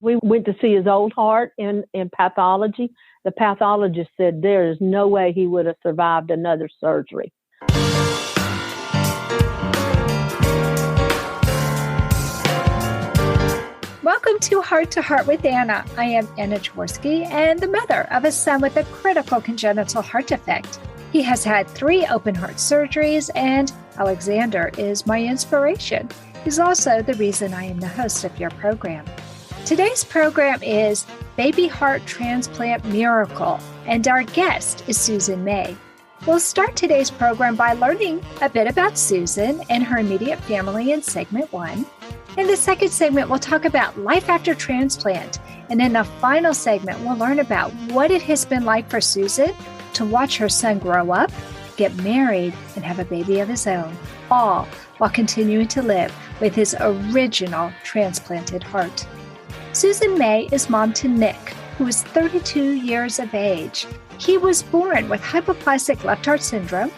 We went to see his old heart in pathology. The pathologist said there is no way he would have survived another surgery. Welcome to Heart with Anna. I am Anna Jaworski and the mother of a son with a critical congenital heart defect. He has had 3 open heart surgeries, and Alexander is my inspiration. He's also the reason I am the host of your program. Today's program is Baby Heart Transplant Miracle, and our guest is Susan May. We'll start today's program by learning a bit about Susan and her immediate family in segment 1. In the second segment, we'll talk about life after transplant. And in the final segment, we'll learn about what it has been like for Susan to watch her son grow up, get married, and have a baby of his own, all while continuing to live with his original transplanted heart. Susan May is mom to Nick, who is 32 years of age. He was born with hypoplastic left heart syndrome,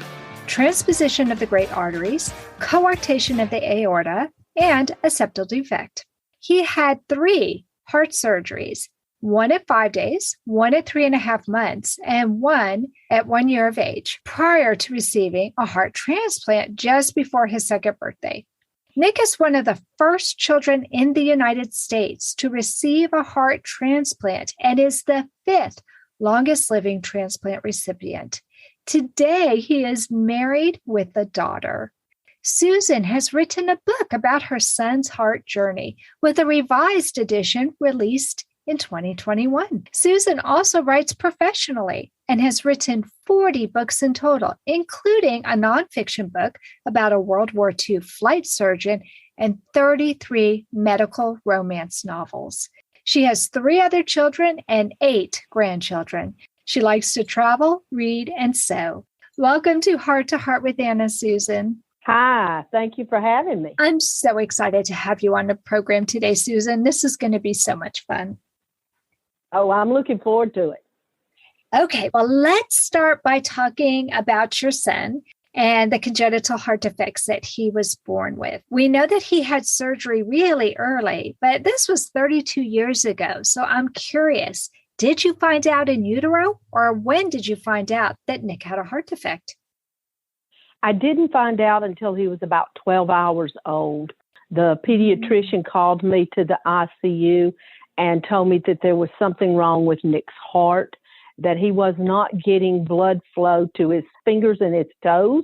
transposition of the great arteries, coarctation of the aorta, and a septal defect. He had 3 heart surgeries, 1 at 5 days, 1 at 3.5 months, and 1 at 1 year of age, prior to receiving a heart transplant just before his 2nd birthday. Nick is one of the first children in the United States to receive a heart transplant and is the 5th longest living transplant recipient. Today, he is married with a daughter. Susan has written a book about her son's heart journey with a revised edition released in 2021. Susan also writes professionally and has written 40 books in total, including a nonfiction book about a World War II flight surgeon and 33 medical romance novels. She has 3 other children and 8 grandchildren. She likes to travel, read, and sew. Welcome to Heart with Anna, Susan. Hi, thank you for having me. I'm so excited to have you on the program today, Susan. This is going to be so much fun. Oh, I'm looking forward to it. Okay, well, let's start by talking about your son and the congenital heart defects that he was born with. We know that he had surgery really early, but this was 32 years ago. So I'm curious, did you find out in utero, or when did you find out that Nick had a heart defect? I didn't find out until he was about 12 hours old. The pediatrician called me to the ICU and told me that there was something wrong with Nick's heart, that he was not getting blood flow to his fingers and his toes,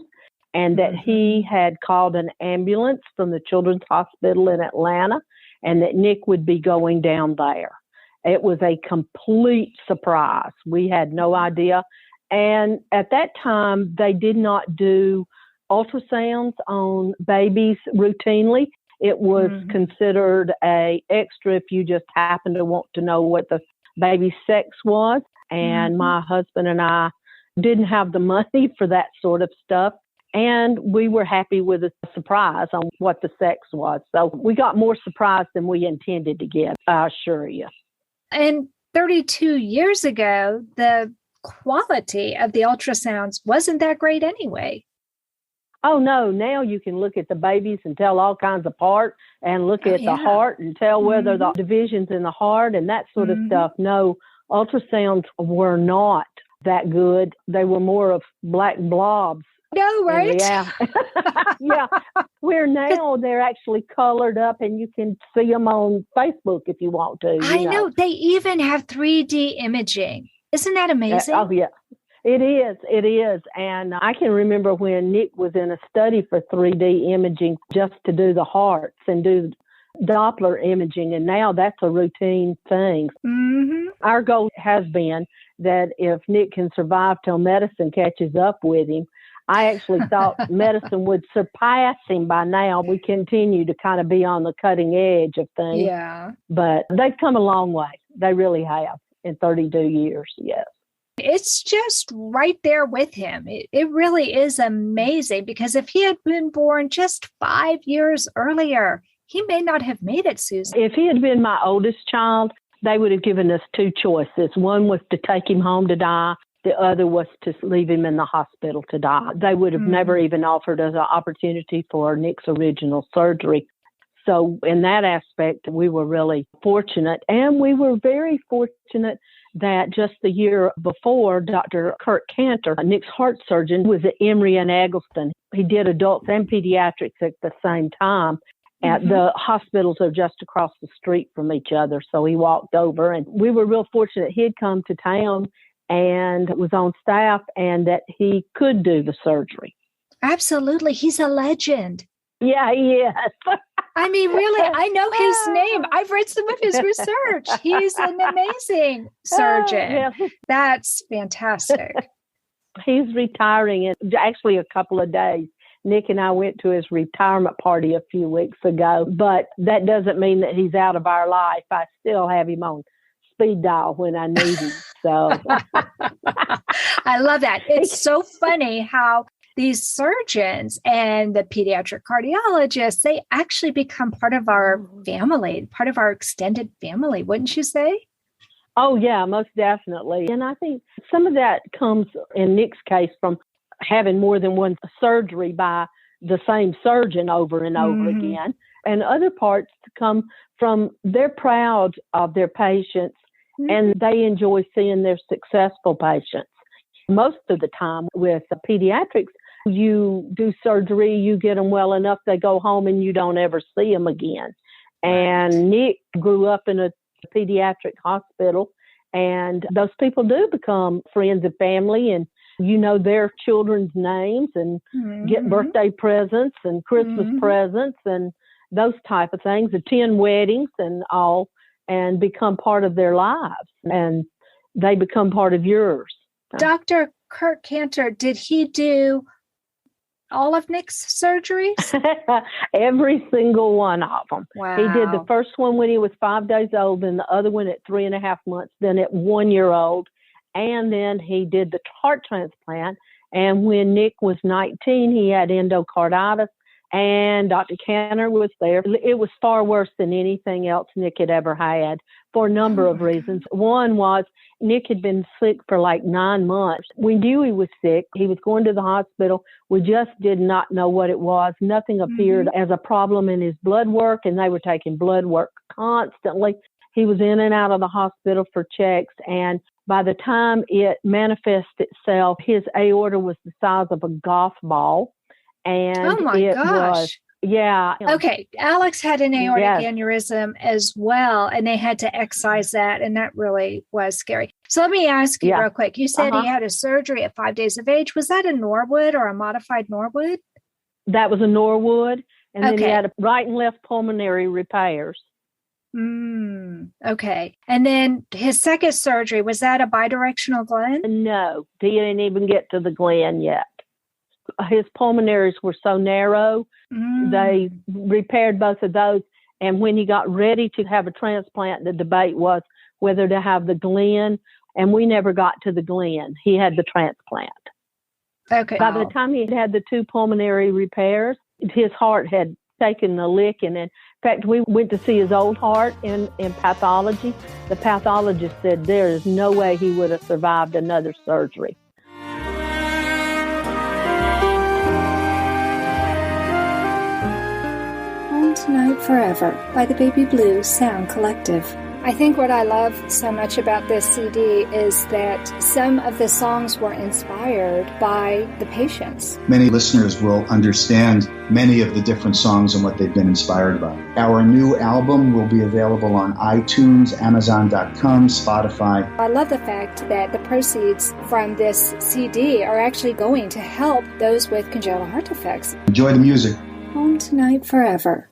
and that he had called an ambulance from the Children's Hospital in Atlanta, and that Nick would be going down there. It was a complete surprise. We had no idea. And at that time, they did not do ultrasounds on babies routinely. It was considered a extra if you just happened to want to know what the baby's sex was. And my husband and I didn't have the money for that sort of stuff. And we were happy with a surprise on what the sex was. So we got more surprised than we intended to get, I assure you. And 32 years ago, the quality of the ultrasounds wasn't that great anyway. Oh, no. Now you can look at the babies and tell all kinds of parts and look at the heart and tell whether the divisions in the heart and that sort of stuff. No, ultrasounds were not that good. They were more of black blobs. No, right? Yeah. Yeah. Where now they're actually colored up and you can see them on Facebook if you want to. I know. They even have 3D imaging. Isn't that amazing? Oh, yeah. It is. It is. And I can remember when Nick was in a study for 3D imaging just to do the hearts and do Doppler imaging. And now that's a routine thing. Our goal has been that if Nick can survive till medicine catches up with him, I actually thought medicine would surpass him by now. We continue to kind of be on the cutting edge of things. Yeah. But they've come a long way. They really have in 32 years. Yes. It's just right there with him. It really is amazing because if he had been born just 5 years earlier, he may not have made it, Susan. If he had been my oldest child, they would have given us 2 choices. One was to take him home to die. The other was to leave him in the hospital to die. They would have never even offered us an opportunity for Nick's original surgery. So in that aspect, we were really fortunate. And we were very fortunate that just the year before, Dr. Kurt Cantor, Nick's heart surgeon, was at Emory and Eggleston. He did adults and pediatrics at the same time. And the hospitals are just across the street from each other. So he walked over, and we were real fortunate he'd come to town and was on staff and that he could do the surgery. Absolutely. He's a legend. Yeah, he is. I mean, really, I know his name. I've read some of his research. He's an amazing surgeon. Yeah. That's fantastic. He's retiring in actually a couple of days. Nick and I went to his retirement party a few weeks ago, but that doesn't mean that he's out of our life. I still have him on speed dial when I need him. So I love that. It's so funny how these surgeons and the pediatric cardiologists, they actually become part of our family, part of our extended family, wouldn't you say? Oh, yeah, most definitely. And I think some of that comes, in Nick's case, from having more than one surgery by the same surgeon over and over again. And other parts come from they're proud of their patients and they enjoy seeing their successful patients. Most of the time with pediatrics, you do surgery, you get them well enough, they go home and you don't ever see them again. And Nick grew up in a pediatric hospital, and those people do become friends and family, and you know their children's names and get birthday presents and Christmas presents and those type of things, attend weddings and all, and become part of their lives, and they become part of yours. Dr. Kurt Cantor, did he do all of Nick's surgeries? Every single one of them. Wow. He did the first one when he was 5 days old, then the other one at 3.5 months, then at 1 year old. And then he did the heart transplant. And when Nick was 19, he had endocarditis, and Dr. Cantor was there. It was far worse than anything else Nick had ever had for a number of reasons. One was Nick had been sick for like 9 months. We knew he was sick. He was going to the hospital. We just did not know what it was. Nothing appeared as a problem in his blood work, and they were taking blood work constantly. He was in and out of the hospital for checks, and by the time it manifested itself, his aorta was the size of a golf ball. And oh my gosh. Okay. Alex had an aortic aneurysm as well, and they had to excise that, and that really was scary. So let me ask you real quick. You said he had a surgery at 5 days of age. Was that a Norwood or a modified Norwood? That was a Norwood, and then he had a right and left pulmonary repairs. Okay. And then his second surgery, was that a bidirectional glen? No, he didn't even get to the glen yet. His pulmonaries were so narrow, they repaired both of those. And when he got ready to have a transplant, the debate was whether to have the glen, and we never got to the glen. He had the transplant. Okay. By the time he had the 2 pulmonary repairs, his heart had taken a licking. In fact, we went to see his old heart in pathology. The pathologist said there is no way he would have survived another surgery. Home Tonight Forever by the Baby Blue Sound Collective. I think what I love so much about this CD is that some of the songs were inspired by the patients. Many listeners will understand many of the different songs and what they've been inspired by. Our new album will be available on iTunes, Amazon.com, Spotify. I love the fact that the proceeds from this CD are actually going to help those with congenital heart defects. Enjoy the music. Home Tonight Forever.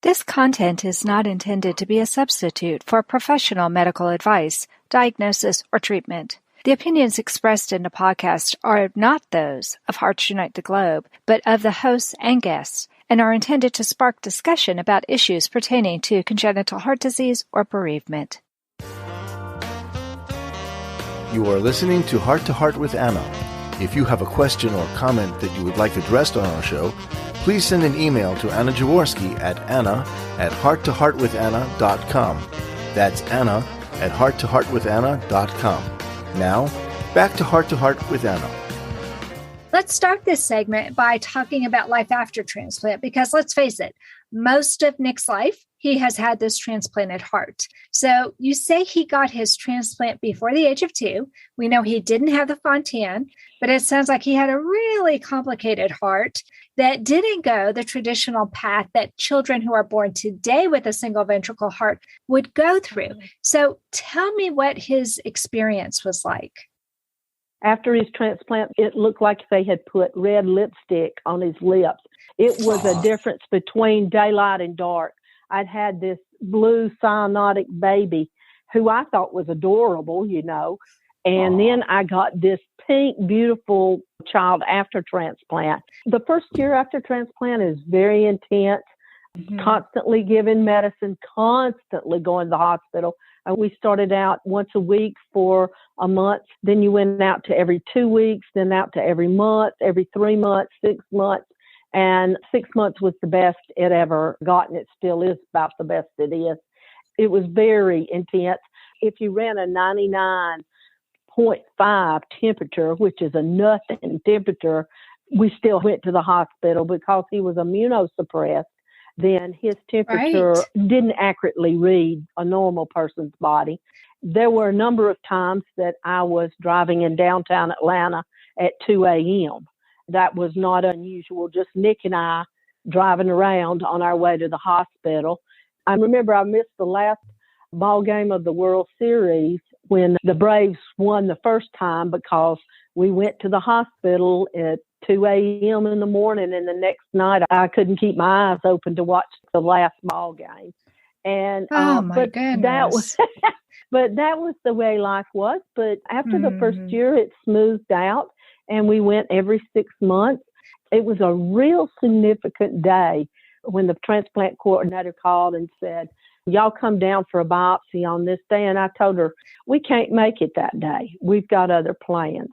This content is not intended to be a substitute for professional medical advice, diagnosis, or treatment. The opinions expressed in the podcast are not those of Hearts Unite the Globe, but of the hosts and guests, and are intended to spark discussion about issues pertaining to congenital heart disease or bereavement. You are listening to Heart with Anna. If you have a question or comment that you would like addressed on our show, please send an email to Anna Jaworski at anna@hearttoheartwithanna.com. That's Anna@hearttoheartwithanna.com. Now, back to Heart with Anna. Let's start this segment by talking about life after transplant, because let's face it, most of Nick's life, he has had this transplanted heart. So you say he got his transplant before the age of 2. We know he didn't have the Fontan, but it sounds like he had a really complicated heart that didn't go the traditional path that children who are born today with a single ventricle heart would go through. So tell me what his experience was like. After his transplant, it looked like they had put red lipstick on his lips. It was a difference between daylight and dark. I'd had this blue cyanotic baby who I thought was adorable, and then I got this pink, beautiful child after transplant. The first year after transplant is very intense, constantly giving medicine, constantly going to the hospital. We started out once a week for a month. Then you went out to every 2 weeks, then out to every month, every 3 months, 6 months. And 6 months was the best it ever got, and it still is about the best it is. It was very intense. If you ran a 99.5 temperature, which is a nothing temperature, we still went to the hospital because he was immunosuppressed. Then his temperature didn't accurately read a normal person's body. There were a number of times that I was driving in downtown Atlanta at 2 a.m. That was not unusual, just Nick and I driving around on our way to the hospital. I remember I missed the last ball game of the World Series when the Braves won the first time because we went to the hospital at 2 a.m. in the morning, and the next night I couldn't keep my eyes open to watch the last ball game. And but goodness. that was the way life was. But after the first year, it smoothed out, and we went every 6 months. It was a real significant day when the transplant coordinator called and said, "Y'all come down for a biopsy on this day." And I told her, "We can't make it that day. We've got other plans."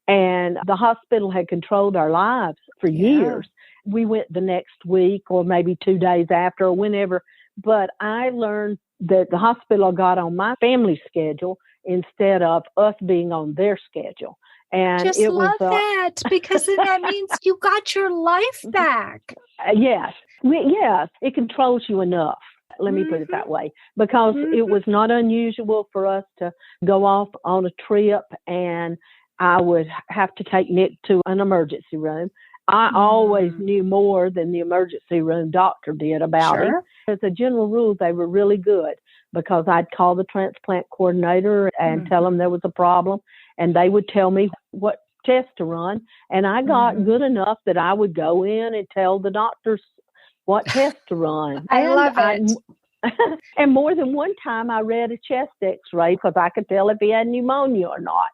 And the hospital had controlled our lives for years. We went the next week or maybe 2 days after or whenever. But I learned that the hospital got on my family schedule instead of us being on their schedule. And just love that, because then that means you got your life back. Yes. Yes. It controls you enough. Let me put it that way, because it was not unusual for us to go off on a trip and I would have to take Nick to an emergency room. I always knew more than the emergency room doctor did about it. As a general rule, they were really good because I'd call the transplant coordinator and tell them there was a problem, and they would tell me what test to run. And I got good enough that I would go in and tell the doctors what test to run. I love it. And more than one time I read a chest x-ray because I could tell if he had pneumonia or not.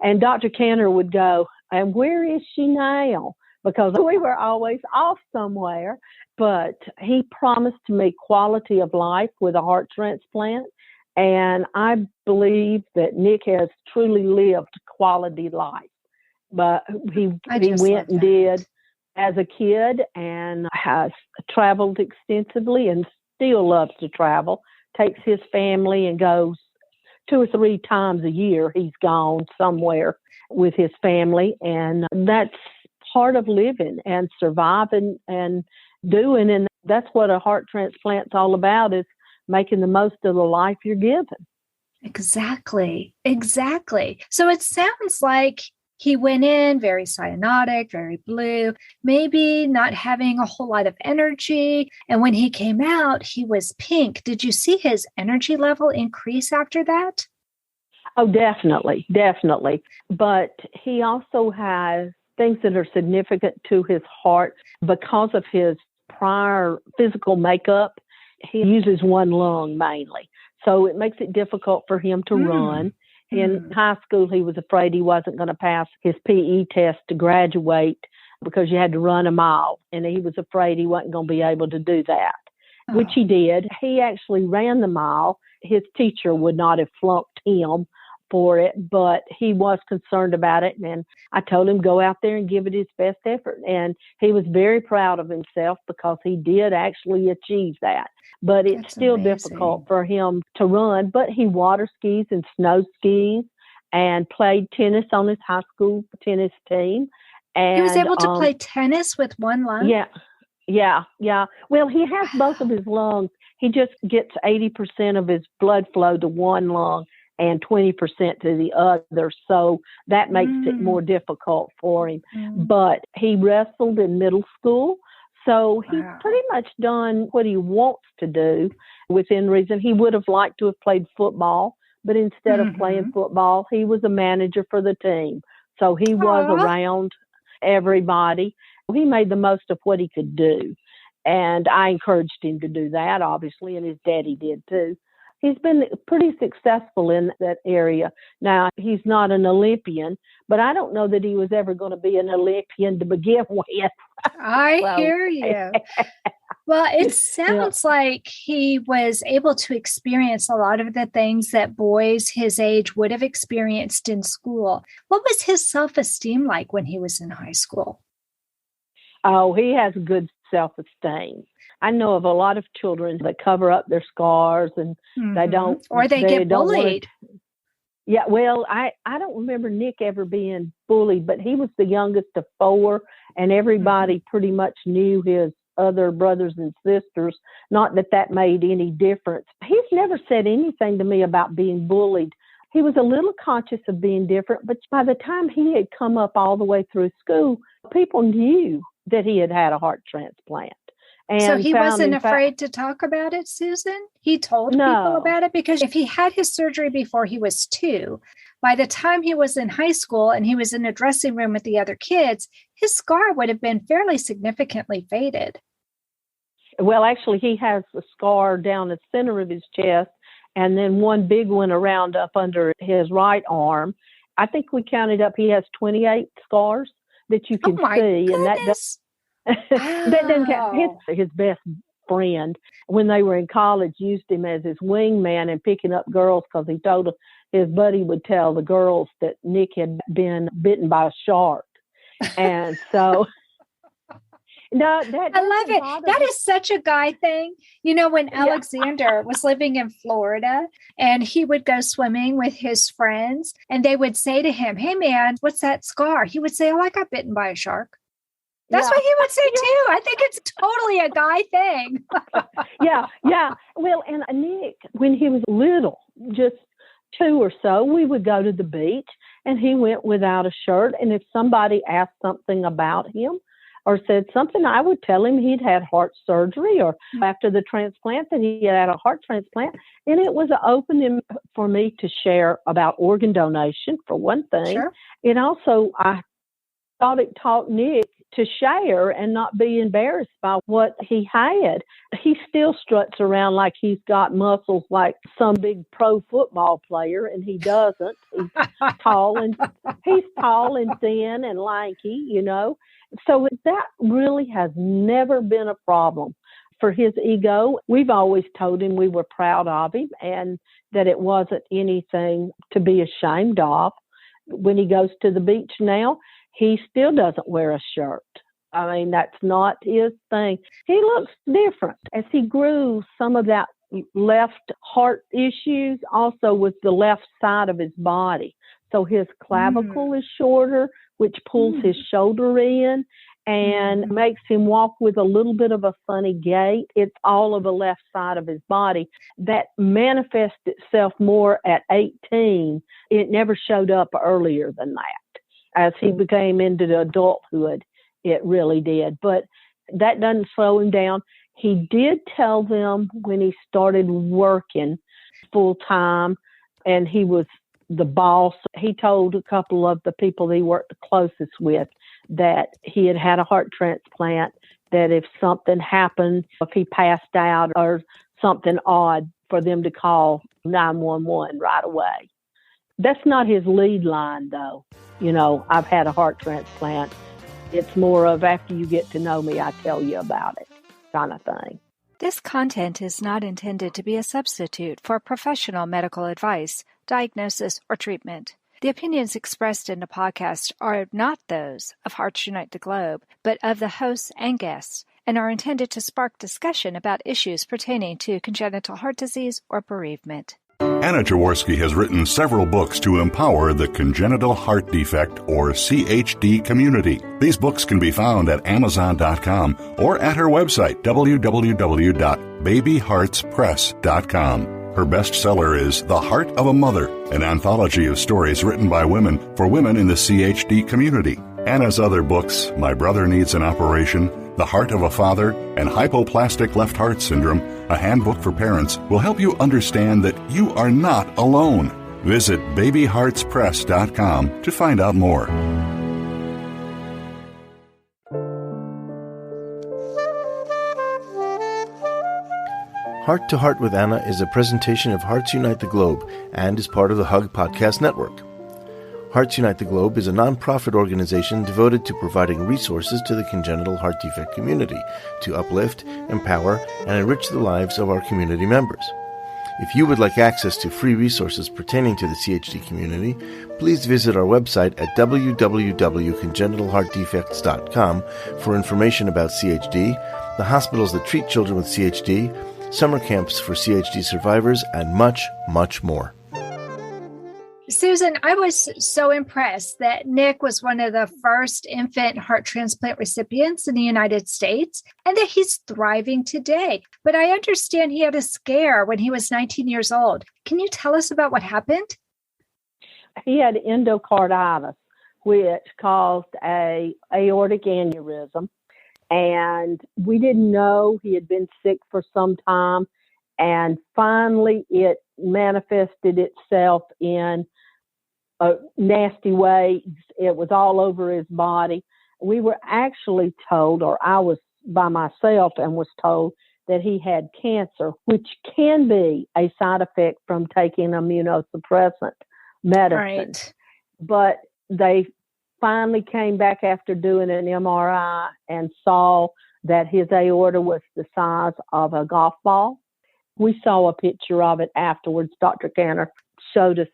And Dr. Cantor would go, "And where is she now?" Because we were always off somewhere. But he promised me quality of life with a heart transplant. And I believe that Nick has truly lived quality life. But he went and did as a kid and has traveled extensively and still loves to travel, takes his family and goes 2 or 3 times a year. He's gone somewhere with his family, and that's part of living and surviving and doing. And that's what a heart transplant's all about, is making the most of the life you're given. Exactly. So it sounds like he went in very cyanotic, very blue, maybe not having a whole lot of energy. And when he came out, he was pink. Did you see his energy level increase after that? Oh, definitely. But he also has things that are significant to his heart because of his prior physical makeup. He uses one lung mainly. So it makes it difficult for him to run. In high school, he was afraid he wasn't going to pass his PE test to graduate because you had to run a mile. And he was afraid he wasn't going to be able to do that, which he did. He actually ran the mile. His teacher would not have flunked him for it, but he was concerned about it. And I told him, go out there and give it his best effort. And he was very proud of himself because he did actually achieve that. But it's still difficult for him to run. But he water skis and snow skis and played tennis on his high school tennis team. And he was able to play tennis with one lung? Yeah. Well, he has both of his lungs. He just gets 80% of his blood flow to one lung and 20% to the other. So that makes it more difficult for him. But he wrestled in middle school. So he's pretty much done what he wants to do within reason. He would have liked to have played football, but instead of playing football, he was a manager for the team. So he was around everybody. He made the most of what he could do. And I encouraged him to do that, obviously, and his daddy did too. He's been pretty successful in that area. Now, he's not an Olympian, but I don't know that he was ever going to be an Olympian to begin with. I hear you. Well, it sounds like he was able to experience a lot of the things that boys his age would have experienced in school. What was his self-esteem like when he was in high school? Oh, he has good self-esteem. I know of a lot of children that cover up their scars and they don't. Or they get bullied. Yeah, well, I don't remember Nick ever being bullied, but he was the youngest of four, and everybody pretty much knew his other brothers and sisters. Not that that made any difference. He's never said anything to me about being bullied. He was a little conscious of being different, but by the time he had come up all the way through school, people knew that he had had a heart transplant. And so he wasn't afraid to talk about it, Susan? He told people about it? Because if he had his surgery before he was 2, by the time he was in high school and he was in a dressing room with the other kids, his scar would have been fairly significantly faded. Well, actually, he has a scar down the center of his chest and then one big one around up under his right arm. I think we counted up, he has 28 scars that you can see. Goodness. And that does. That doesn't count. His best friend, when they were in college, used him as his wingman and picking up girls because he told his buddy would tell the girls that Nick had been bitten by a shark. And so, no, I love it. That is such a guy thing. You know, when Alexander was living in Florida and he would go swimming with his friends and they would say to him, "Hey, man, what's that scar?" He would say, "Oh, I got bitten by a shark." That's what he would say too. I think it's totally a guy thing. Yeah. Well, and Nick, when he was little, just 2 or so, we would go to the beach and he went without a shirt. And if somebody asked something about him or said something, I would tell him he'd had heart surgery or after the transplant that he had a heart transplant. And it was open for me to share about organ donation, for one thing. Sure. And also, I thought it taught Nick to share and not be embarrassed by what he had. He still struts around like he's got muscles like some big pro football player, and he doesn't. He's tall and thin and lanky, you know. So that really has never been a problem for his ego. We've always told him we were proud of him and that it wasn't anything to be ashamed of. When he goes to the beach now, he still doesn't wear a shirt. I mean, that's not his thing. He looks different. As he grew, some of that left heart issues also with the left side of his body. So his clavicle is shorter, which pulls his shoulder in and makes him walk with a little bit of a funny gait. It's all of the left side of his body. That manifests itself more at 18. It never showed up earlier than that. As he became into adulthood, it really did. But that doesn't slow him down. He did tell them when he started working full time and he was the boss, he told a couple of the people he worked the closest with that he had had a heart transplant, that if something happened, if he passed out or something odd, for them to call 911 right away. That's not his lead line, though. You know, I've had a heart transplant. It's more of after you get to know me, I tell you about it kind of thing. This content is not intended to be a substitute for professional medical advice, diagnosis, or treatment. The opinions expressed in the podcast are not those of Hearts Unite the Globe, but of the hosts and guests, and are intended to spark discussion about issues pertaining to congenital heart disease or bereavement. Anna Jaworski has written several books to empower the congenital heart defect, or CHD, community. These books can be found at Amazon.com or at her website, www.babyheartspress.com. Her bestseller is The Heart of a Mother, an anthology of stories written by women for women in the CHD community. Anna's other books, My Brother Needs an Operation, The Heart of a Father, and Hypoplastic Left Heart Syndrome, a handbook for parents, will help you understand that you are not alone. Visit babyheartspress.com to find out more. Heart to Heart with Anna is a presentation of Hearts Unite the Globe and is part of the Hug Podcast Network. Hearts Unite the Globe is a non-profit organization devoted to providing resources to the congenital heart defect community to uplift, empower, and enrich the lives of our community members. If you would like access to free resources pertaining to the CHD community, please visit our website at www.congenitalheartdefects.com for information about CHD, the hospitals that treat children with CHD, summer camps for CHD survivors, and much, much more. Susan, I was so impressed that Nick was one of the first infant heart transplant recipients in the United States and that he's thriving today. But I understand he had a scare when he was 19 years old. Can you tell us about what happened? He had endocarditis, which caused a aortic aneurysm. And we didn't know he had been sick for some time. And finally, it manifested itself in a nasty way. It was all over his body. We were actually told, or I was by myself and was told, that he had cancer, which can be a side effect from taking immunosuppressant medicine. Right. But they finally came back after doing an MRI and saw that his aorta was the size of a golf ball. We saw a picture of it afterwards. Dr. Canner showed us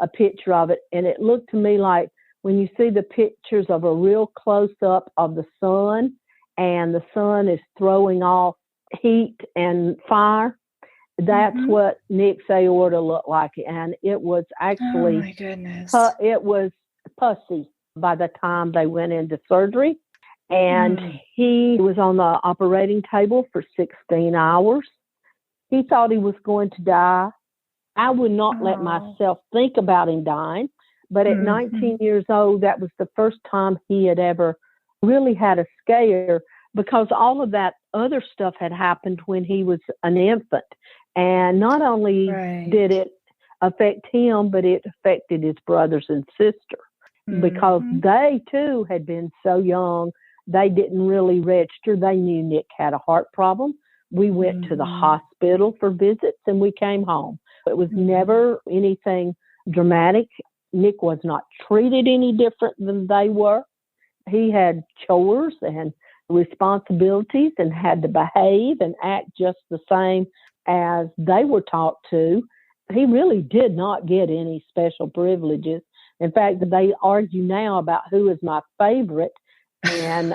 a picture of it, and it looked to me like when you see the pictures of a real close-up of the sun, and the sun is throwing off heat and fire, that's what Nick's aorta looked like. And it was actually, oh my goodness, it was pussy by the time they went into surgery. And he was on the operating table for 16 hours. He thought he was going to die. I would not let myself think about him dying. But at 19 years old, that was the first time he had ever really had a scare, because all of that other stuff had happened when he was an infant. And not only did it affect him, but it affected his brothers and sister, because they too had been so young. They didn't really register. They knew Nick had a heart problem. We went to the hospital for visits and we came home. It was never anything dramatic. Nick was not treated any different than they were. He had chores and responsibilities and had to behave and act just the same as they were taught to. He really did not get any special privileges. In fact, they argue now about who is my favorite. And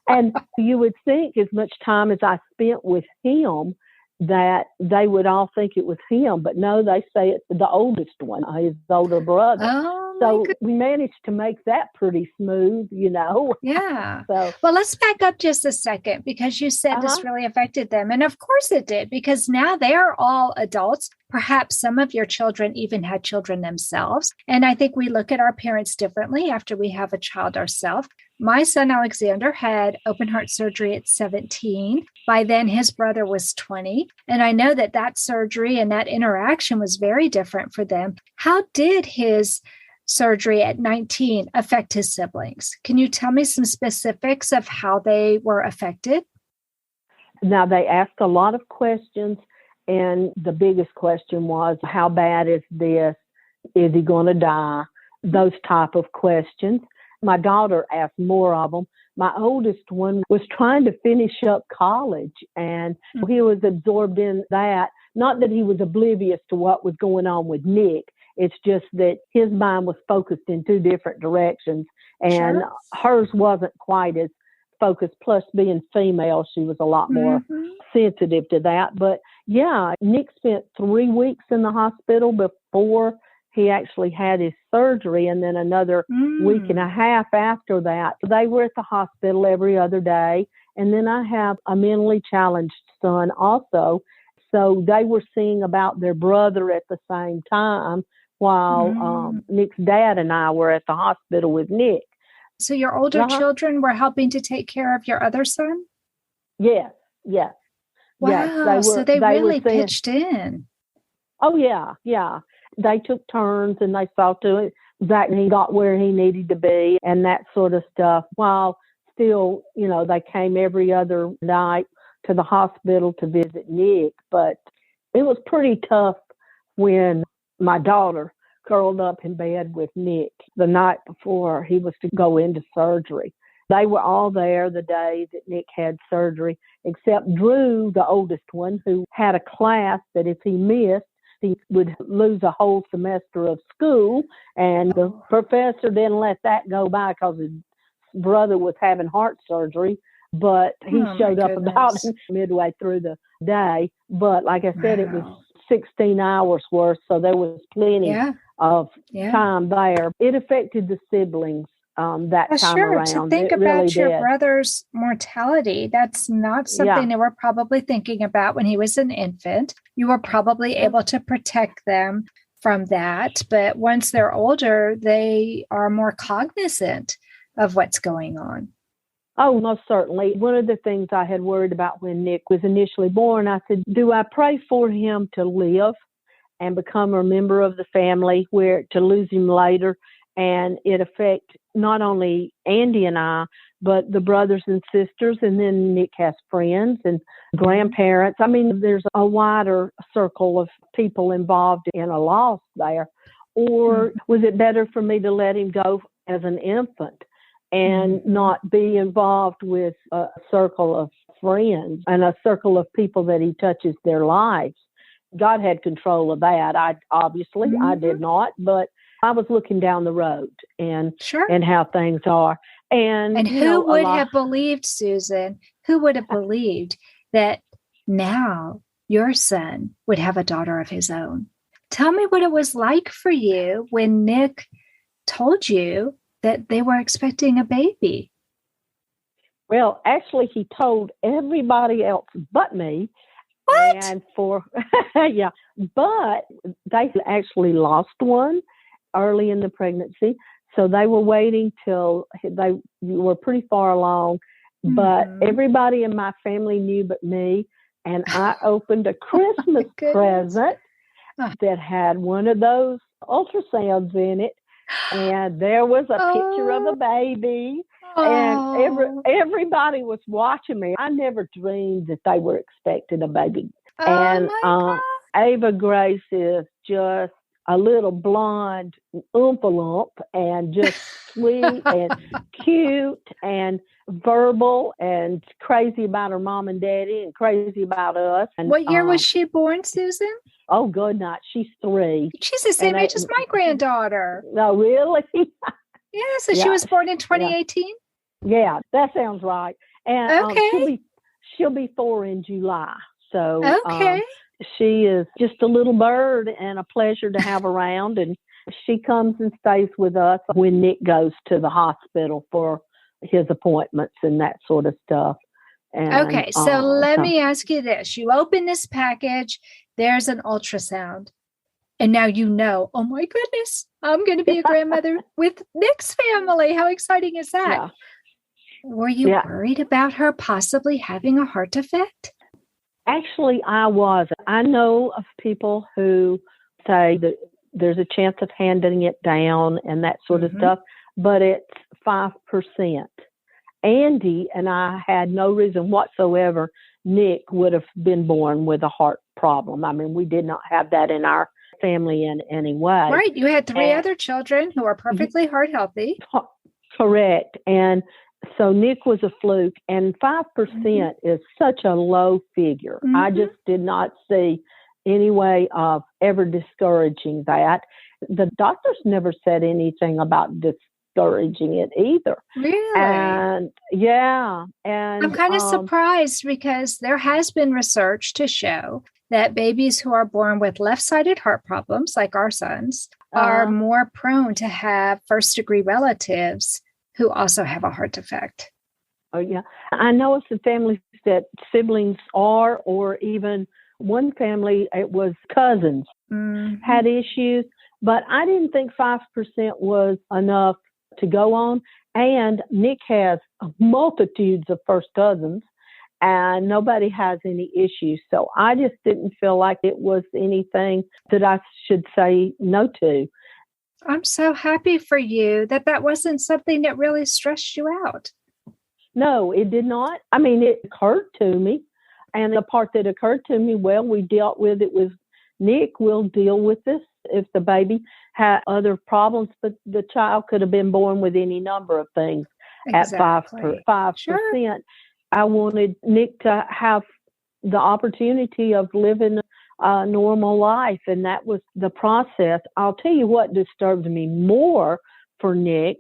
and you would think, as much time as I spent with him, that they would all think it was him. But no, they say it's the oldest one, his older brother. Oh, so we managed to make that pretty smooth, Yeah. So, well, let's back up just a second, because you said this really affected them. And of course it did, because now they are all adults. Perhaps some of your children even had children themselves. And I think we look at our parents differently after we have a child ourselves. My son, Alexander, had open heart surgery at 17. By then, his brother was 20. And I know that surgery and that interaction was very different for them. How did his surgery at 19 affect his siblings? Can you tell me some specifics of how they were affected? Now, they asked a lot of questions. And the biggest question was, how bad is this? Is he going to die? Those type of questions. My daughter asked more of them. My oldest one was trying to finish up college, and he was absorbed in that. Not that he was oblivious to what was going on with Nick. It's just that his mind was focused in two different directions, and hers wasn't quite as focused. Plus, being female, she was a lot more sensitive to that. But Yeah, Nick spent 3 weeks in the hospital before he actually had his surgery, and then another week and a half after that. They were at the hospital every other day. And then I have a mentally challenged son also. So they were seeing about their brother at the same time while Nick's dad and I were at the hospital with Nick. So your older children were helping to take care of your other son? Yes, yes. Wow, yes, so they really pitched in. Oh, yeah. They took turns and they saw to it that he got where he needed to be and that sort of stuff. While still, they came every other night to the hospital to visit Nick. But it was pretty tough when my daughter curled up in bed with Nick the night before he was to go into surgery. They were all there the day that Nick had surgery, except Drew, the oldest one, who had a class that if he missed, he would lose a whole semester of school. And the professor didn't let that go by because his brother was having heart surgery. But he showed up about midway through the day. But like I said, it was 16 hours worth, so there was plenty of time there. It affected the siblings that time around. To think about your brother's mortality, that's not something they were probably thinking about when he was an infant. You were probably able to protect them from that. But once they're older, they are more cognizant of what's going on. Oh, most certainly. One of the things I had worried about when Nick was initially born, I said, do I pray for him to live and become a member of the family, where to lose him later and it affect not only Andy and I, but the brothers and sisters, and then Nick has friends and grandparents. I mean, there's a wider circle of people involved in a loss there. Or was it better for me to let him go as an infant and not be involved with a circle of friends and a circle of people that he touches their lives? God had control of that. I did not, but I was looking down the road and how things are. And who would have believed, Susan, who would have believed that now your son would have a daughter of his own? Tell me what it was like for you when Nick told you that they were expecting a baby. Well, actually, he told everybody else but me. What? And but they actually lost one early in the pregnancy. So they were waiting till they were pretty far along. But everybody in my family knew but me. And I opened a Christmas present that had one of those ultrasounds in it. And there was a picture of a baby. And everybody was watching me. I never dreamed that they were expecting a baby. And Ava Grace is just a little blonde oompa-loomp and just sweet and cute and verbal and crazy about her mom and daddy and crazy about us. And, what year was she born, Susan? Oh, good night. She's 3. She's the same age as my granddaughter. No, really? Yeah, so she was born in 2018? Yeah, that sounds right. And she'll be 4 in July. So she is just a little bird and a pleasure to have around. And she comes and stays with us when Nick goes to the hospital for his appointments and that sort of stuff. And, so let me ask you this. You open this package, there's an ultrasound. And now oh my goodness, I'm going to be a grandmother with Nick's family. How exciting is that? Yeah. Were you worried about her possibly having a heart defect? Actually, I was. I know of people who say that there's a chance of handing it down and that sort of stuff, but it's 5%. Andy and I had no reason whatsoever Nick would have been born with a heart problem. I mean, we did not have that in our family in any way. Right. You had 3 other children who are perfectly heart healthy. Correct. And so Nick was a fluke, and 5% is such a low figure. I just did not see any way of ever discouraging that. The doctors never said anything about discouraging it either. Really? And yeah. And I'm kind of surprised because there has been research to show that babies who are born with left-sided heart problems, like our sons, are more prone to have first-degree relatives who also have a heart defect. Oh, yeah. I know of some families that siblings are, or even one family, it was cousins, had issues, but I didn't think 5% was enough to go on. And Nick has multitudes of first cousins, and nobody has any issues. So I just didn't feel like it was anything that I should say no to. I'm so happy for you that wasn't something that really stressed you out. No, it did not. I mean, it occurred to me. And the part that occurred to me, well, we dealt with it with Nick. We'll deal with this if the baby had other problems. But the child could have been born with any number of things Exactly. at 5%. Sure. I wanted Nick to have the opportunity of living a normal life. And that was the process. I'll tell you what disturbed me more for Nick.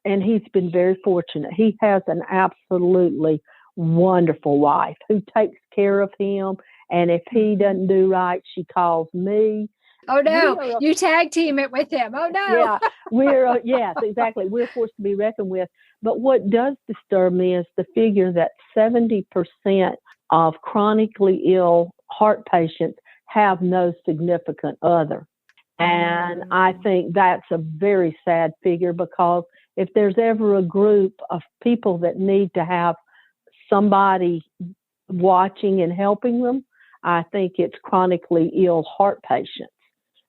And he's been very fortunate. He has an absolutely wonderful wife who takes care of him. And if he doesn't do right, she calls me. Oh, no. You tag team it with him. Oh, no. Yeah, yes, exactly. We're forced to be reckoned with. But what does disturb me is the figure that 70% of chronically ill heart patients have no significant other. And I think that's a very sad figure, because if there's ever a group of people that need to have somebody watching and helping them, I think it's chronically ill heart patients.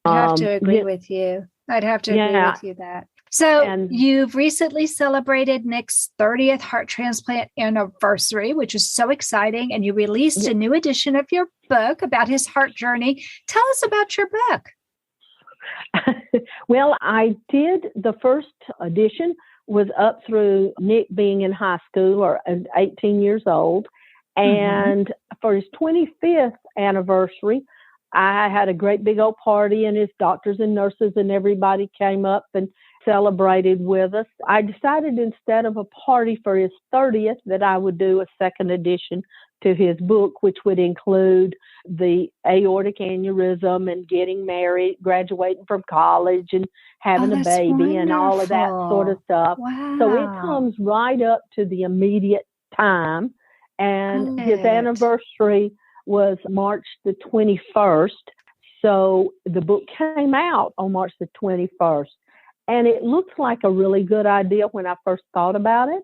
I'd have to agree with you. I'd have to agree with you that. So you've recently celebrated Nick's 30th heart transplant anniversary, which is so exciting. And you released a new edition of your book about his heart journey. Tell us about your book. Well, I did. The first edition was up through Nick being in high school or 18 years old. And for his 25th anniversary, I had a great big old party, and his doctors and nurses and everybody came up and celebrated with us. I decided instead of a party for his 30th that I would do a second edition to his book, which would include the aortic aneurysm and getting married, graduating from college and having a baby wonderful. And all of that sort of stuff. Wow. So it comes right up to the immediate time. And his anniversary was March the 21st. So the book came out on March the 21st. And it looked like a really good idea when I first thought about it,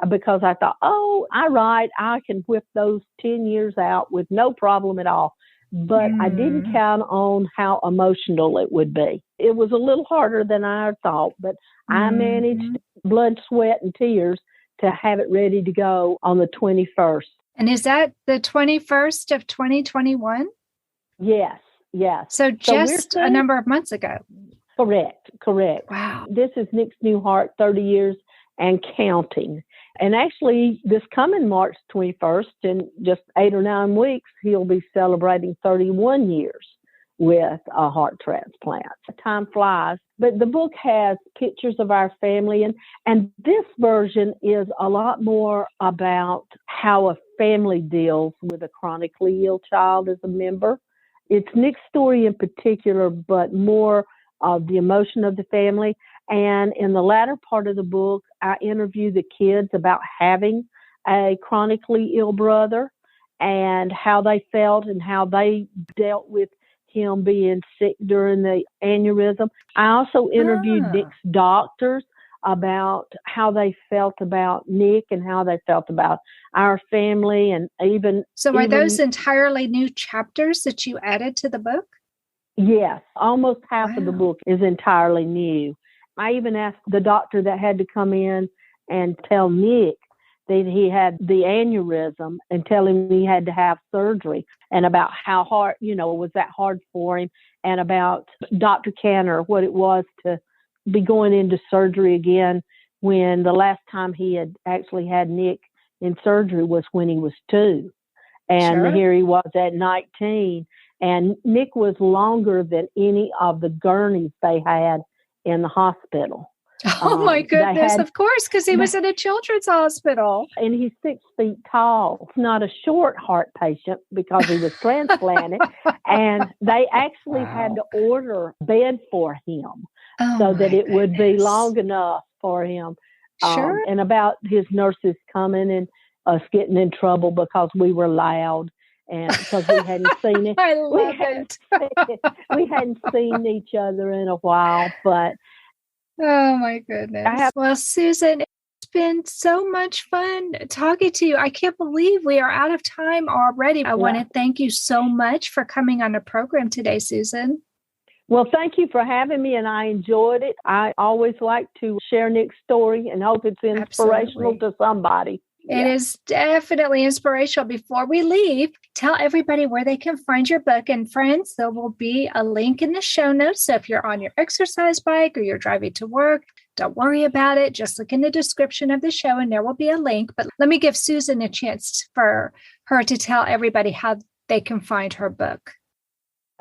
because I thought, I can whip those 10 years out with no problem at all. But I didn't count on how emotional it would be. It was a little harder than I thought, but I managed, blood, sweat, and tears, to have it ready to go on the 21st. And is that the 21st of 2021? Yes. So just a number of months ago. Correct. Wow. This is Nick's new heart, 30 years and counting. And actually, this coming March 21st, in just 8 or 9 weeks, he'll be celebrating 31 years with a heart transplant. Time flies. But the book has pictures of our family, and this version is a lot more about how a family deals with a chronically ill child as a member. It's Nick's story in particular, but more of the emotion of the family. And in the latter part of the book, I interview the kids about having a chronically ill brother and how they felt and how they dealt with him being sick during the aneurysm. I also interviewed Nick's doctors about how they felt about Nick and how they felt about our family, and even. So are those entirely new chapters that you added to the book? Yes, almost half of the book is entirely new. I even asked the doctor that had to come in and tell Nick that he had the aneurysm and tell him he had to have surgery, and about how hard, was that hard for him, and about Dr. Canner, what it was to be going into surgery again when the last time he had actually had Nick in surgery was when he was 2. And here he was at 19. And Nick was longer than any of the gurneys they had in the hospital. Oh, my goodness. Of course, because he was in a children's hospital. And he's 6 feet tall. It's not a short heart patient because he was transplanted. And they actually had to order a bed for him so that it would be long enough for him. Sure. And about his nurses coming and us getting in trouble because we were loud and because we hadn't seen it. I love it. We hadn't seen each other in a while, but oh my goodness. Well, Susan, it's been so much fun talking to you. I can't believe we are out of time already. I want to thank you so much for coming on the program today, Susan. Well, thank you for having me, and I enjoyed it. I always like to share Nick's story and hope it's inspirational to somebody. It is definitely inspirational. Before we leave, tell everybody where they can find your book. And friends, there will be a link in the show notes. So if you're on your exercise bike or you're driving to work, don't worry about it. Just look in the description of the show and there will be a link. But let me give Susan a chance for her to tell everybody how they can find her book.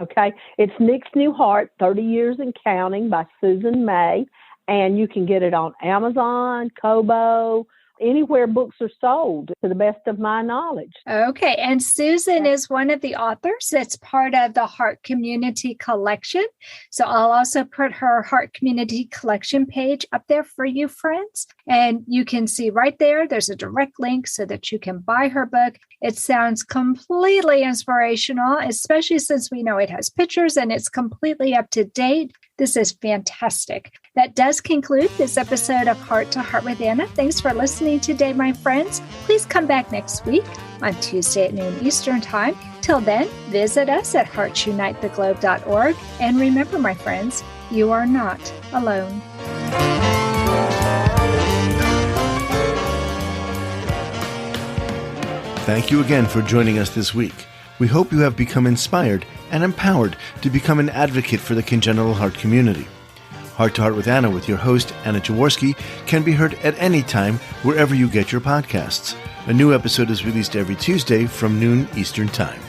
Okay. It's Nick's New Heart, 30 Years and Counting by Susan May. And you can get it on Amazon, Kobo, anywhere books are sold, to the best of my knowledge. Okay. And Susan is one of the authors that's part of the Heart Community Collection. So I'll also put her Heart Community Collection page up there for you, friends. And you can see right there, there's a direct link so that you can buy her book. It sounds completely inspirational, especially since we know it has pictures and it's completely up to date. This is fantastic. That does conclude this episode of Heart to Heart with Anna. Thanks for listening today, my friends. Please come back next week on Tuesday at noon Eastern Time. Till then, visit us at heartsunitetheglobe.org. And remember, my friends, you are not alone. Thank you again for joining us this week. We hope you have become inspired and empowered to become an advocate for the congenital heart community. Heart to Heart with Anna with your host, Anna Jaworski, can be heard at any time wherever you get your podcasts. A new episode is released every Tuesday from noon Eastern Time.